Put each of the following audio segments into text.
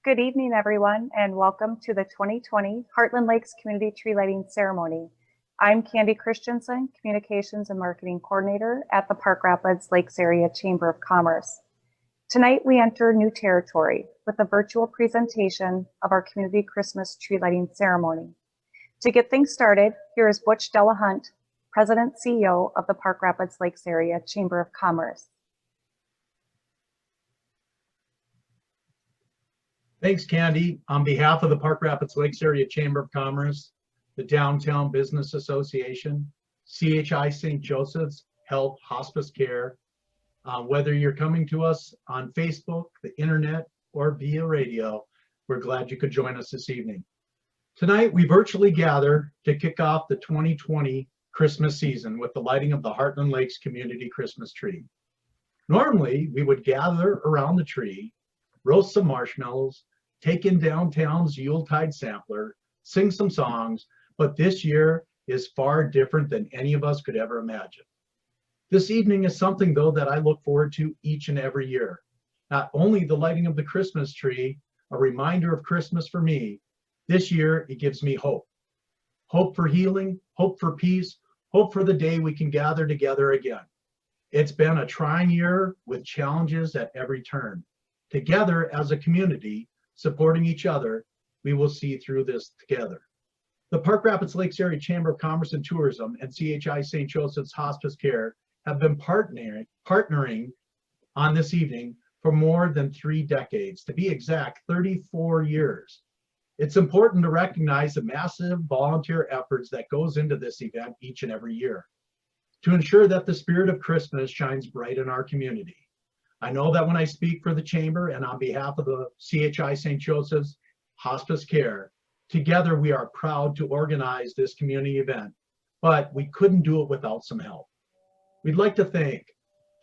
Good evening, everyone, and welcome to the 2020 Heartland Lakes Community Tree Lighting Ceremony. I'm Candy Christensen, Communications and Marketing Coordinator at the Park Rapids Lakes Area Chamber of Commerce. Tonight, we enter new territory with a virtual presentation of our Community Christmas Tree Lighting Ceremony. To get things started, here is Butch Delahunt, President CEO of the Park Rapids Lakes Area Chamber of Commerce. Thanks, Candy. On behalf of the Park Rapids Lakes Area Chamber of Commerce, the Downtown Business Association, CHI St. Joseph's Health Hospice Care, whether you're coming to us on Facebook, the internet, or via radio, we're glad you could join us this evening. Tonight, we virtually gather to kick off the 2020 Christmas season with the lighting of the Heartland Lakes Community Christmas Tree. Normally, we would gather around the tree, roast some marshmallows, take in downtown's Yuletide sampler, sing some songs, but this year is far different than any of us could ever imagine. This evening is something, though, that I look forward to each and every year. Not only the lighting of the Christmas tree, a reminder of Christmas for me, this year it gives me hope. Hope for healing, hope for peace, hope for the day we can gather together again. It's been a trying year with challenges at every turn. Together as a community, supporting each other, we will see through this together. The Park Rapids Lakes Area Chamber of Commerce and Tourism and CHI St. Joseph's Hospice Care have been partnering on this evening for more than 3 decades, to be exact, 34 years. It's important to recognize the massive volunteer efforts that goes into this event each and every year to ensure that the spirit of Christmas shines bright in our community. I know that when I speak for the Chamber and on behalf of the CHI St. Joseph's Hospice Care, together we are proud to organize this community event, but we couldn't do it without some help. We'd like to thank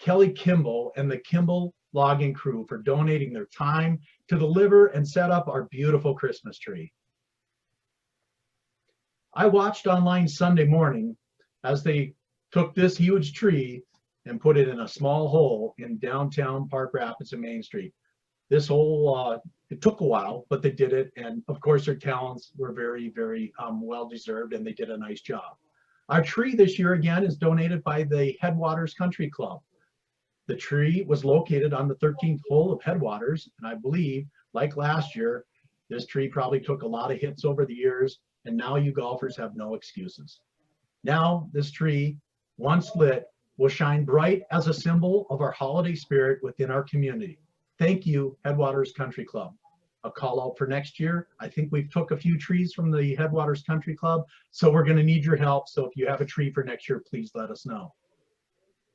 Kelly Kimball and the Kimball Logging Crew for donating their time to deliver and set up our beautiful Christmas tree. I watched online Sunday morning as they took this huge tree and put it in a small hole in downtown Park Rapids and Main Street. This hole, it took a while, but they did it. And of course, their talents were very, very well-deserved, and they did a nice job. Our tree this year, again, is donated by the Headwaters Country Club. The tree was located on the 13th hole of Headwaters, and I believe, like last year, this tree probably took a lot of hits over the years, and now you golfers have no excuses. Now, this tree, once lit, will shine bright as a symbol of our holiday spirit within our community. Thank you, Headwaters Country Club. A call out for next year. I think we've took a few trees from the Headwaters Country Club, so we're going to need your help. So if you have a tree for next year, please let us know.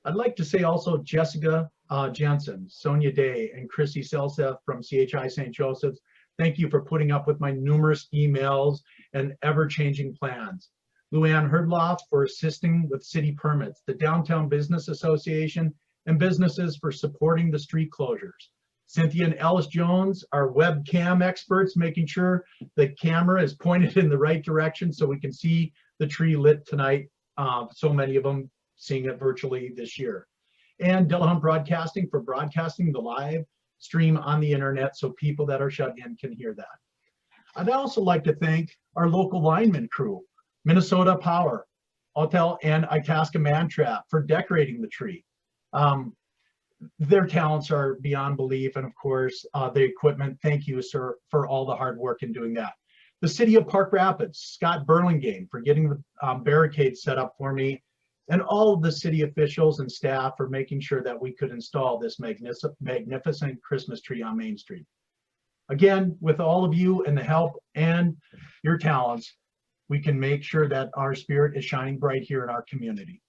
I'd like to say also Jessica Jensen, Sonia Day, and Chrissy Selseth from CHI St. Joseph's. Thank you for putting up with my numerous emails and ever-changing plans. Luann Herdloff for assisting with city permits, the Downtown Business Association, and businesses for supporting the street closures. Cynthia and Ellis Jones, our webcam experts, making sure the camera is pointed in the right direction so we can see the tree lit tonight. So many of them seeing it virtually this year. And Delahunt Broadcasting for broadcasting the live stream on the internet so people that are shut in can hear that. I'd also like to thank our local lineman crew, Minnesota Power, Autel, and Itasca Mantrap for decorating the tree. Their talents are beyond belief, and of course, the equipment. Thank you, sir, for all the hard work in doing that. The City of Park Rapids, Scott Burlingame, for getting the barricades set up for me, and all of the city officials and staff for making sure that we could install this magnificent Christmas tree on Main Street. Again, with all of you and the help and your talents, we can make sure that our spirit is shining bright here in our community.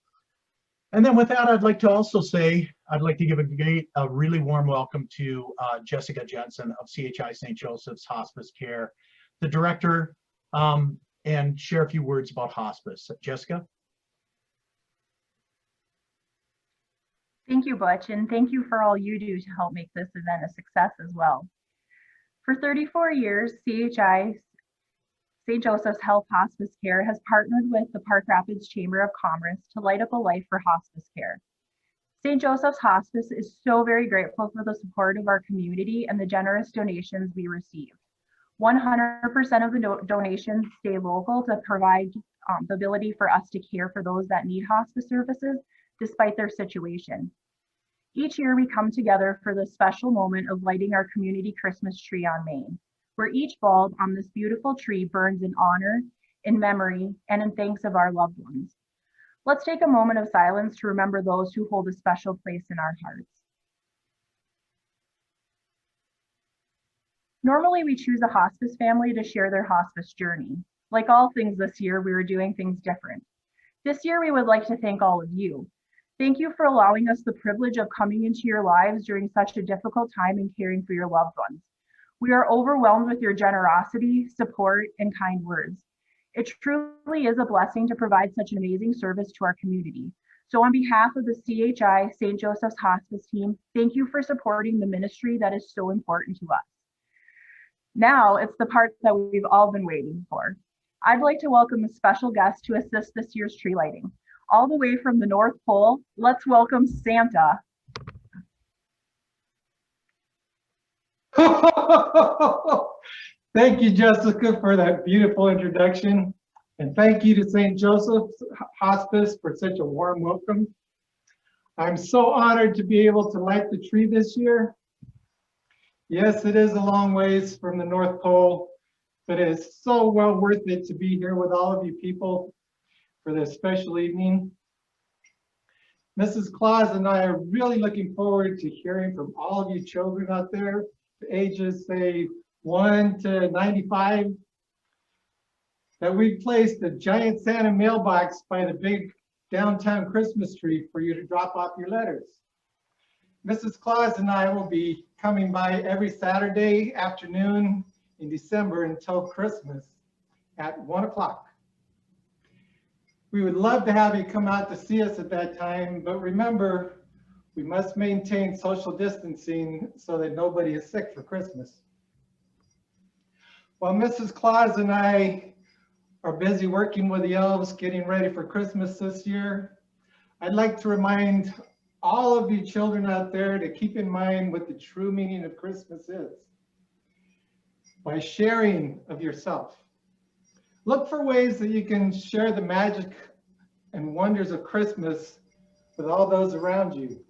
And then with that, I'd like to also say, I'd like to give a really warm welcome to Jessica Jensen of CHI St. Joseph's Hospice Care, the director, and share a few words about hospice. Jessica? Thank you, Butch, and thank you for all you do to help make this event a success as well. For 34 years, CHI St. Joseph's Health Hospice Care has partnered with the Park Rapids Chamber of Commerce to light up a life for hospice care. St. Joseph's Hospice is so very grateful for the support of our community and the generous donations we receive. 100% of the donations stay local to provide the ability for us to care for those that need hospice services despite their situation. Each year we come together for the special moment of lighting our community Christmas tree on Main, where each bulb on this beautiful tree burns in honor, in memory, and in thanks of our loved ones. Let's take a moment of silence to remember those who hold a special place in our hearts. Normally, we choose a hospice family to share their hospice journey. Like all things this year, we were doing things different. This year, we would like to thank all of you. Thank you for allowing us the privilege of coming into your lives during such a difficult time and caring for your loved ones. We are overwhelmed with your generosity, support, and kind words. It truly is a blessing to provide such an amazing service to our community. So on behalf of the CHI St. Joseph's Hospice team, thank you for supporting the ministry that is so important to us. Now it's the part that we've all been waiting for. I'd like to welcome a special guest to assist this year's tree lighting. All the way from the North Pole, let's welcome Santa. Thank you, Jessica, for that beautiful introduction. And thank you to St. Joseph's Hospice for such a warm welcome. I'm so honored to be able to light the tree this year. Yes, it is a long ways from the North Pole, but it's so well worth it to be here with all of you people for this special evening. Mrs. Claus and I are really looking forward to hearing from all of you children out there, ages say 1 to 95, that we placed a giant Santa mailbox by the big downtown Christmas tree for you to drop off your letters. Mrs. Claus and I will be coming by every Saturday afternoon in December until Christmas at 1 o'clock. We would love to have you come out to see us at that time, but remember, we must maintain social distancing so that nobody is sick for Christmas. While Mrs. Claus and I are busy working with the elves getting ready for Christmas this year, I'd like to remind all of you children out there to keep in mind what the true meaning of Christmas is. By sharing of yourself. Look for ways that you can share the magic and wonders of Christmas with all those around you.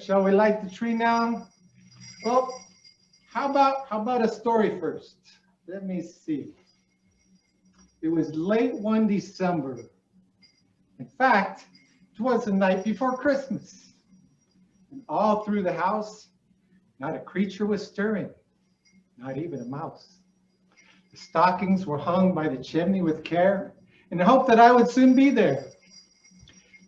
Shall we light the tree now? Well, how about a story first? Let me see. It was late one December. In fact, it was the night before Christmas. And all through the house, not a creature was stirring, not even a mouse. The stockings were hung by the chimney with care in the hope that I would soon be there.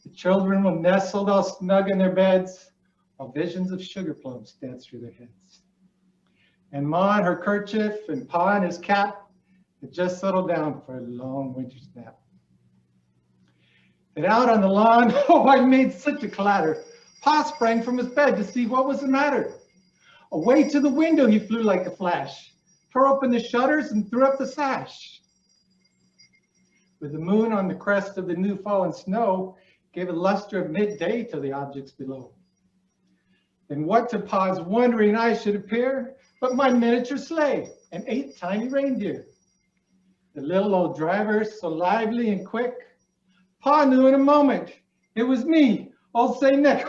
The children were nestled all snug in their beds while visions of sugar plums danced through their heads. And Ma in her kerchief and Pa in his cap had just settled down for a long winter's nap. And out on the lawn, oh, I made such a clatter. Pa sprang from his bed to see what was the matter. Away to the window he flew like a flash, tore open the shutters and threw up the sash. With the moon on the crest of the new fallen snow, gave a luster of midday to the objects below. And what to Pa's wondering eyes should appear but my miniature sleigh and 8 tiny reindeer. The little old driver, so lively and quick, Pa knew in a moment it was me, old Saint Nick.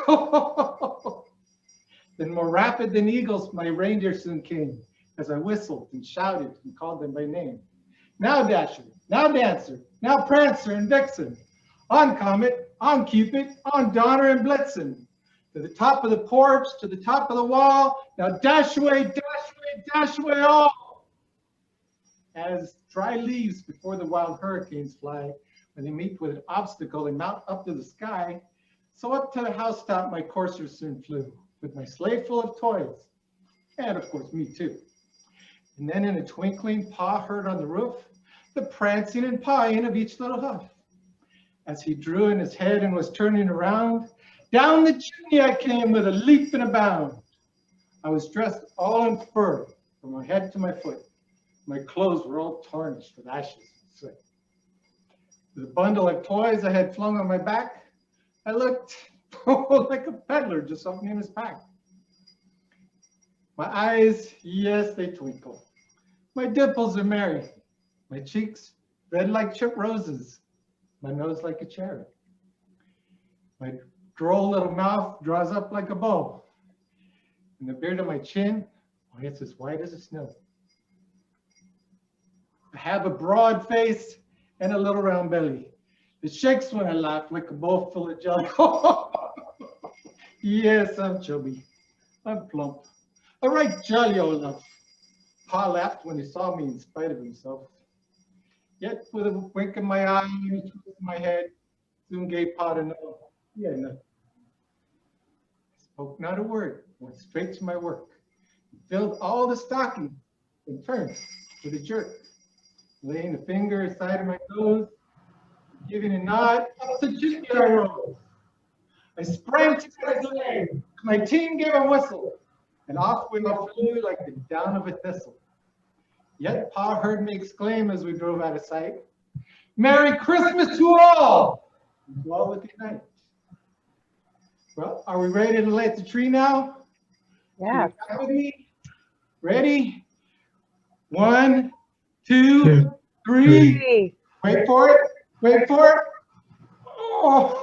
Then more rapid than eagles, my reindeer soon came as I whistled and shouted and called them by name. Now Dasher, now Dancer, now Prancer and Vixen, on Comet, on Cupid, on Donner and Blitzen, to the top of the porch, to the top of the wall, now dash away, dash away, dash away all. As dry leaves before the wild hurricanes fly, when they meet with an obstacle, they mount up to the sky, so up to the housetop my courser soon flew, with my sleigh full of toys, and of course me too. And then in a twinkling, Pa heard on the roof the prancing and pawing of each little hoof. As he drew in his head and was turning around, down the chimney I came with a leap and a bound. I was dressed all in fur from my head to my foot. My clothes were all tarnished with ashes and soot. With a bundle of toys I had flung on my back, I looked like a peddler just opening his pack. My eyes, yes, they twinkle. My dimples are merry. My cheeks red like chip roses. My nose like a cherry. My droll little mouth draws up like a bow. And the beard on my chin, oh, it's as white as the snow. I have a broad face and a little round belly. It shakes when I laugh like a bowl full of jelly. Yes, I'm chubby. I'm plump. A right jolly old lump. Pa laughed when he saw me in spite of himself. Yet with a wink in my eye and a twist in my head, soon gave Pa to know he had nothing. I spoke not a word, went straight to my work, filled all the stockings, and turned with a jerk, laying a finger aside of my nose, giving a nod, up the chimney I rose. I sprang to my leg, my team gave a whistle, and off we all flew like the down of a thistle. Yet Pa heard me exclaim as we drove out of sight, "Merry Christmas to all!" And to all a good night. Well, are we ready to light the tree now? Yeah. Come with me? Ready? 1, 2, 3. Three. Wait for it. Wait for it. Oh.